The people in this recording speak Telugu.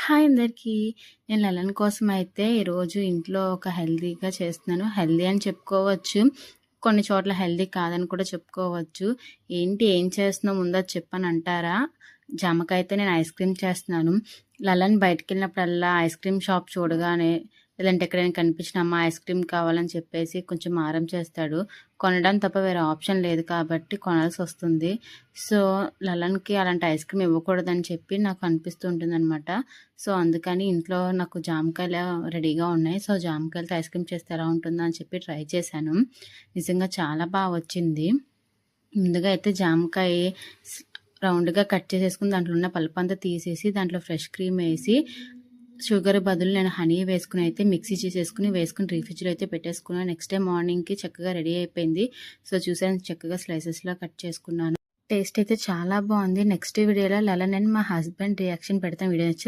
హాయ్ అందరికీ. నేను లలన్ కోసం అయితే ఈరోజు ఇంట్లో ఒక హెల్తీగా చేస్తున్నాను. హెల్తీ అని చెప్పుకోవచ్చు. కొన్ని చోట్ల హెల్తీ కాదని కూడా చెప్పుకోవచ్చు. ఏం చేస్తున్నావు ముందు అది చెప్పని అంటారా? జామకాయతో నేను ఐస్ క్రీమ్ చేస్తున్నాను. లలన్ బయటికెళ్ళినప్పుడల్లా ఐస్ క్రీమ్ షాప్ చూడగానే లేదంటే ఎక్కడైనా కనిపించిన అమ్మ ఐస్ క్రీమ్ కావాలని చెప్పేసి కొంచెం మారం చేస్తాడు. కొనడం తప్ప వేరే ఆప్షన్ లేదు కాబట్టి కొనాల్సి వస్తుంది. సో, లలన్‌కి అలాంటి ఐస్ క్రీమ్ ఇవ్వకూడదని చెప్పి నాకు అనిపిస్తూ ఉంటుందనమాట. సో, అందుకని ఇంట్లో నాకు జామకాయలు రెడీగా ఉన్నాయి. సో, జామకాయలతో ఐస్ క్రీమ్ చేస్తే ఎలా ఉంటుందా అని చెప్పి ట్రై చేశాను. నిజంగా చాలా వచ్చింది. ముందుగా అయితే జామకాయ స్ రౌండ్‌గా కట్ చేసేసుకొని దాంట్లో ఉన్న పల్పంతా తీసేసి దాంట్లో ఫ్రెష్ క్రీమ్ ఏసి షుగర్ బదులు నేను హనీ వేసుకుని అయితే మిక్సీ చేసేసుకుని వేసుకుని ఫ్రిడ్జ్‌లో అయితే పెట్టేసుకున్నాను. నెక్స్ట్ డే మార్నింగ్‌కి చక్కగా రెడీ అయిపోయింది. సో, చూసాను చక్కగా స్లైసెస్‌లా కట్ చేసుకున్నాను. టేస్ట్ అయితే చాలా బాగుంది. నెక్స్ట్ వీడియోలో లలన్ అండ్ మా హస్బెండ్ రియాక్షన్ పెడతాను. వీడియో నచ్చితే